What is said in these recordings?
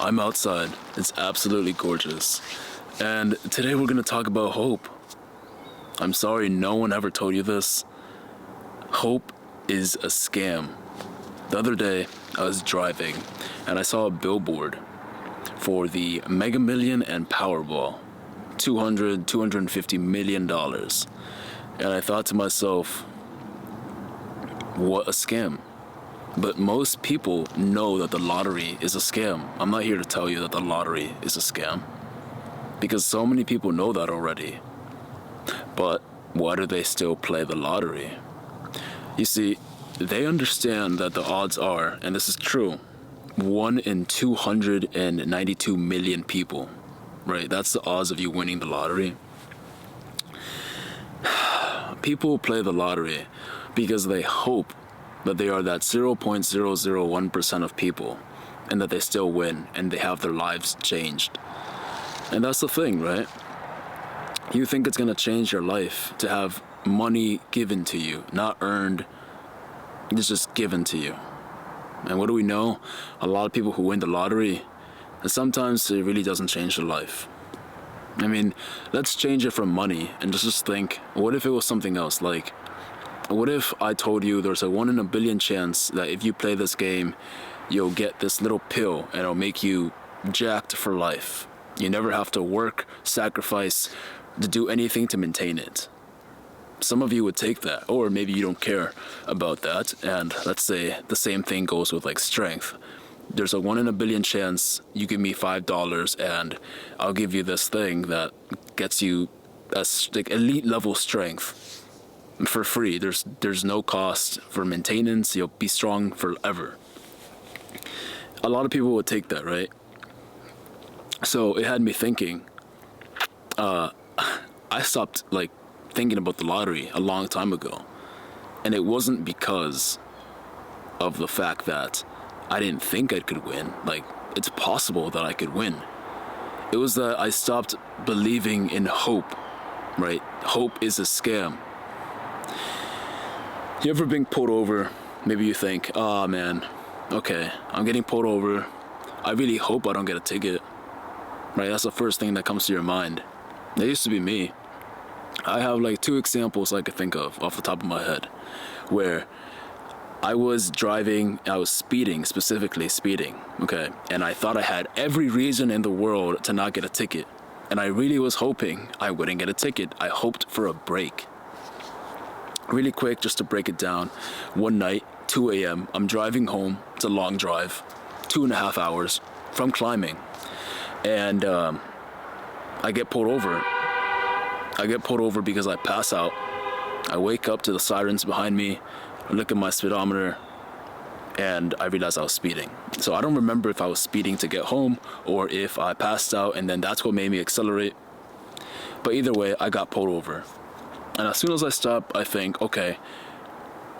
I'm outside. It's absolutely gorgeous. And today we're going to talk about hope. I'm sorry no one ever told you this. Hope is a scam. The other day, I was driving and I saw a billboard for the Mega Million and Powerball. $250 million. And I thought to myself, what a scam. But most people know that the lottery is a scam. I'm not here to tell you that the lottery is a scam, because so many people know that already. But why do they still play the lottery? You see, they understand that the odds are, and this is true, 1 in 292 million people, right? That's the odds of you winning the lottery. People play the lottery because they hope that they are that 0.001% of people and that they still win and they have their lives changed. And that's the thing, right? You think it's going to change your life to have money given to you, not earned, it's just given to you. And what do we know? A lot of people who win the lottery, and sometimes it really doesn't change their life. I mean, let's change it from money and just think, what if it was something else? Like, what if I told you there's a 1 in a billion chance that if you play this game, you'll get this little pill and it'll make you jacked for life. You never have to work, sacrifice, to do anything to maintain it. Some of you would take that, or maybe you don't care about that, and let's say the same thing goes with like strength. There's a 1 in a billion chance you give me $5 and I'll give you this thing that gets you like elite level strength for free. There's no cost for maintenance. You'll be strong forever. A lot of people would take that, right? So it had me thinking. I stopped like thinking about the lottery a long time ago, and it wasn't because of the fact that I didn't think I could win. Like, it's possible that I could win. It was that I stopped believing in hope, right? Hope is a scam. You ever been pulled over? Maybe you think, oh man, okay, I'm getting pulled over. I really hope I don't get a ticket, right? That's the first thing that comes to your mind. That used to be me. I have like 2 examples I could think of off the top of my head where I was driving, I was specifically speeding, okay? And I thought I had every reason in the world to not get a ticket. And I really was hoping I wouldn't get a ticket. I hoped for a break. Really quick, just to break it down. One night, 2 a.m., I'm driving home. It's a long drive, 2.5 hours from climbing. And I get pulled over. I get pulled over because I pass out. I wake up to the sirens behind me. I look at my speedometer, and I realize I was speeding. So I don't remember if I was speeding to get home or if I passed out and then that's what made me accelerate. But either way, I got pulled over. And as soon as I stop, I think, okay,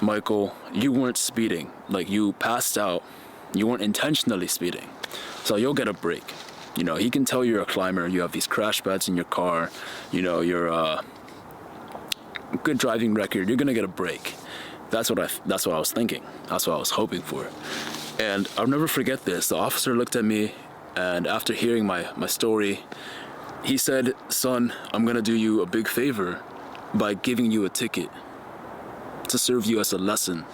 Michael, you weren't speeding. Like, you passed out. You weren't intentionally speeding. So you'll get a break. You know, he can tell you're a climber. You have these crash pads in your car. You know, you're a good driving record. You're going to get a break. That's what I was thinking. That's what I was hoping for. And I'll never forget this. The officer looked at me, and after hearing my story, he said, son, I'm going to do you a big favor by giving you a ticket to serve you as a lesson.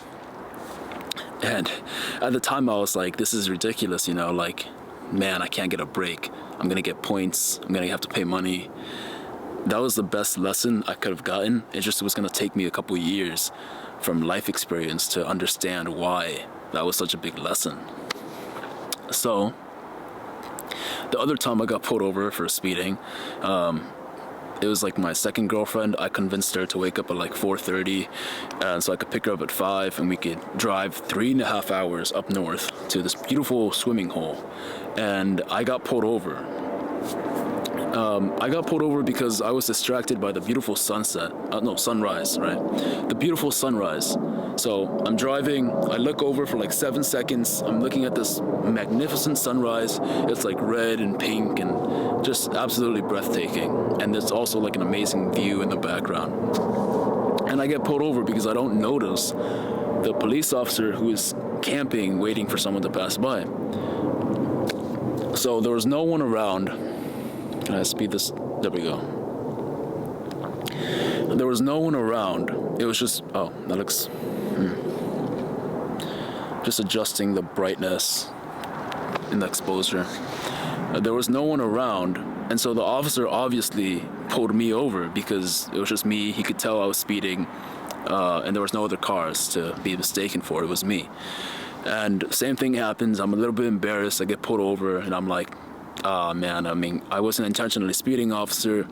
And at the time I was like, this is ridiculous, you know, like, man, I can't get a break. I'm going to get points. I'm going to have to pay money. That was the best lesson I could have gotten. It just was going to take me a couple years from life experience to understand why that was such a big lesson. So, the other time I got pulled over for speeding, it was like my second girlfriend. I convinced her to wake up at like 4:30, and so I could pick her up at 5, and we could drive 3.5 hours up north to this beautiful swimming hole. And I got pulled over. I got pulled over because I was distracted by the beautiful sunrise, right? The beautiful sunrise. So I'm driving, I look over for like 7 seconds, I'm looking at this magnificent sunrise. It's like red and pink and just absolutely breathtaking. And there's also like an amazing view in the background. And I get pulled over because I don't notice the police officer who is camping, waiting for someone to pass by. So there was no one around. Can I speed this? There we go. There was no one around. It was just, oh, that looks, just adjusting the brightness in the exposure. There was no one around, and so the officer obviously pulled me over because it was just me. He could tell I was speeding, and there was no other cars to be mistaken for. It was me. And same thing happens. I'm a little bit embarrassed. I get pulled over, and I'm like, oh man, I mean, I wasn't intentionally speeding, officer.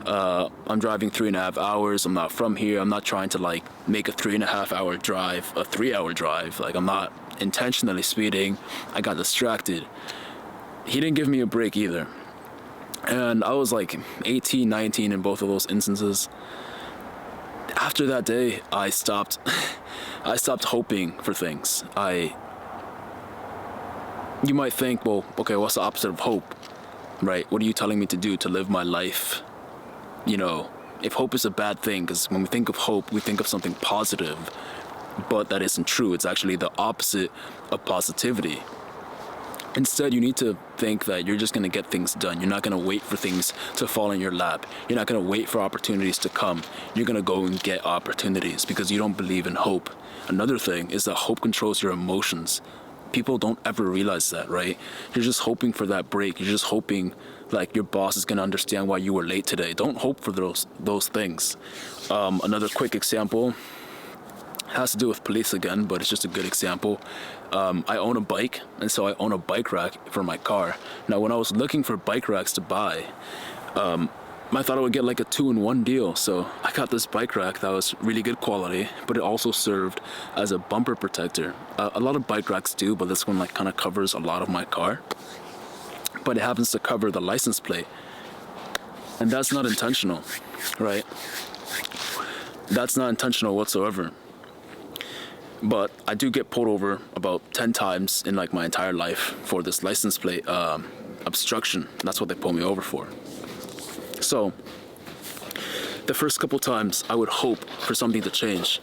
I'm driving 3.5 hours. I'm not from here. I'm not trying to like make a 3.5 hour drive, a 3 hour drive. Like, I'm not intentionally speeding. I got distracted. He didn't give me a break either. And I was like 18, 19 in both of those instances. After that day, I stopped hoping for things. You might think, well, okay, what's the opposite of hope, right? What are you telling me to do to live my life? You know, if hope is a bad thing, because when we think of hope, we think of something positive, but that isn't true. It's actually the opposite of positivity. Instead, you need to think that you're just going to get things done. You're not going to wait for things to fall in your lap. You're not going to wait for opportunities to come. You're going to go and get opportunities because you don't believe in hope. Another thing is that hope controls your emotions. People don't ever realize that, right? You're just hoping for that break. You're just hoping like your boss is going to understand why you were late today. Don't hope for those things. Another quick example has to do with police again, but it's just a good example. I own a bike, and so I own a bike rack for my car. Now, when I was looking for bike racks to buy, I thought I would get like a 2-in-1 deal. So I got this bike rack that was really good quality, but it also served as a bumper protector. A lot of bike racks do, but this one like kind of covers a lot of my car. But it happens to cover the license plate. And that's not intentional, right? That's not intentional whatsoever. But I do get pulled over about 10 times in like my entire life for this license plate obstruction. That's what they pull me over for. So the first couple times I would hope for something to change.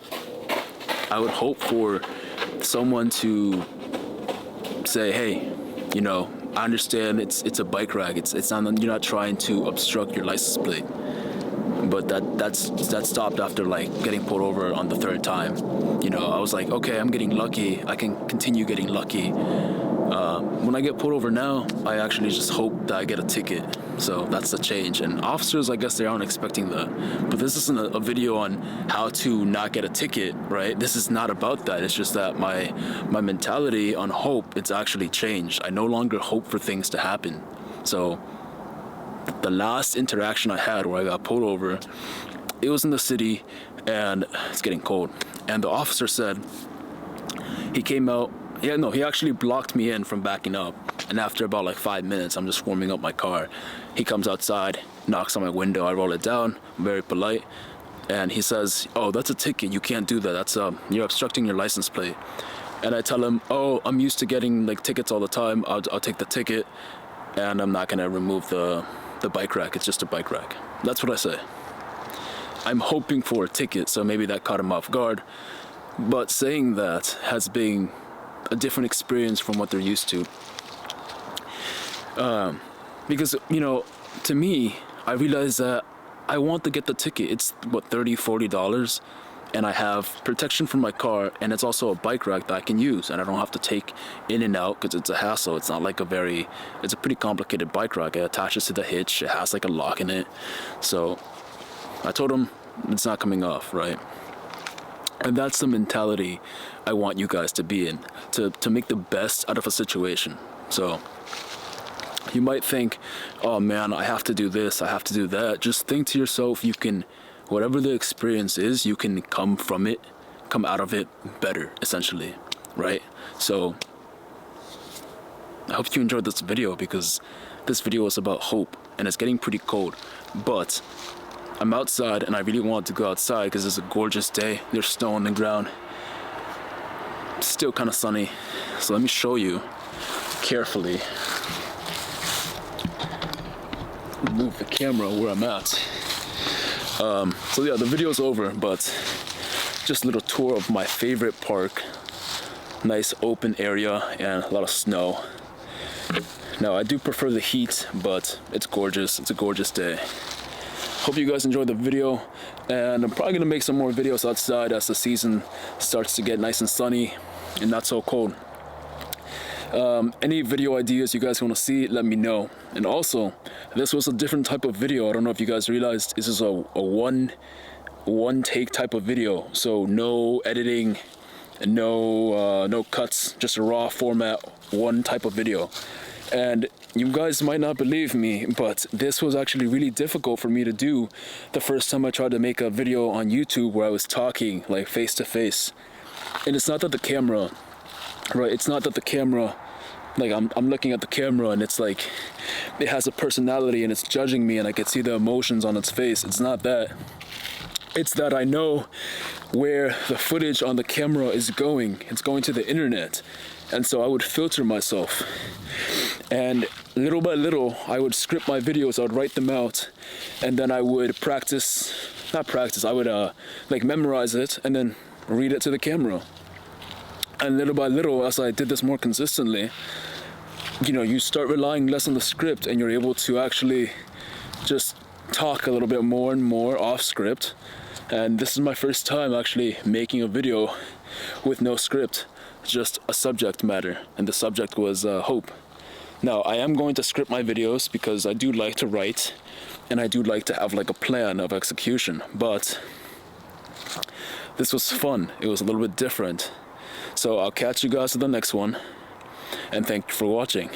I would hope for someone to say, hey, you know, I understand it's a bike rack. It's not, you're not trying to obstruct your license plate. But that stopped after like getting pulled over on the third time. You know, I was like, okay, I'm getting lucky. I can continue getting lucky. When I get pulled over now, I actually just hope that I get a ticket. So that's the change. And officers, I guess they aren't expecting that. But this isn't a video on how to not get a ticket, right? This is not about that. It's just that my mentality on hope, it's actually changed. I no longer hope for things to happen. So the last interaction I had where I got pulled over, it was in the city and it's getting cold. And the officer said, he came out, he actually blocked me in from backing up. And after about like 5 minutes, I'm just warming up my car. He comes outside, knocks on my window, I roll it down, I'm very polite. And he says, oh, that's a ticket, you can't do that. That's you're obstructing your license plate. And I tell him, oh, I'm used to getting like tickets all the time. I'll take the ticket and I'm not gonna remove the bike rack. It's just a bike rack. That's what I say. I'm hoping for a ticket, so maybe that caught him off guard. But saying that has been a different experience from what they're used to. Because, you know, to me, I realize that I want to get the ticket. It's what, $30, $40, and I have protection for my car, and it's also a bike rack that I can use, and I don't have to take in and out because it's a hassle. It's not like it's a pretty complicated bike rack. It attaches to the hitch. It has like a lock in it. So I told him it's not coming off, right? And that's the mentality I want you guys to be in, to make the best out of a situation. So you might think, oh man, I have to do this, I have to do that. Just think to yourself, you can, whatever the experience is, you can come out of it better, essentially, right? So I hope you enjoyed this video, because this video is about hope, and it's getting pretty cold, but I'm outside and I really want to go outside because it's a gorgeous day. There's snow on the ground. It's still kind of sunny. So let me show you carefully. Move the camera where I'm at. So yeah, the video's over, but just a little tour of my favorite park. Nice open area and a lot of snow. Now, I do prefer the heat, but it's gorgeous. It's a gorgeous day. Hope you guys enjoyed the video, and I'm probably gonna make some more videos outside as the season starts to get nice and sunny and not so cold. Any video ideas you guys want to see, let me know. And also, this was a different type of video. I don't know if you guys realized this is a one take type of video, so no editing and no cuts, just a raw format, one type of video. And you guys might not believe me, but this was actually really difficult for me to do the first time I tried to make a video on YouTube where I was talking like face to face. And it's not that the camera, right, it's not that the camera, like I'm looking at the camera and it's like it has a personality and it's judging me and I could see the emotions on its face. It's not that. It's that I know where the footage on the camera is going. It's going to the internet. And so I would filter myself. And little by little, I would script my videos, I would write them out, and then I would I would like memorize it and then read it to the camera. And little by little, as I did this more consistently, you know, you start relying less on the script and you're able to actually just talk a little bit more and more off script. And this is my first time actually making a video with no script, just a subject matter, and the subject was hope. Now, I am going to script my videos because I do like to write and I do like to have like a plan of execution, but this was fun. It was a little bit different. So I'll catch you guys in the next one, and thank you for watching.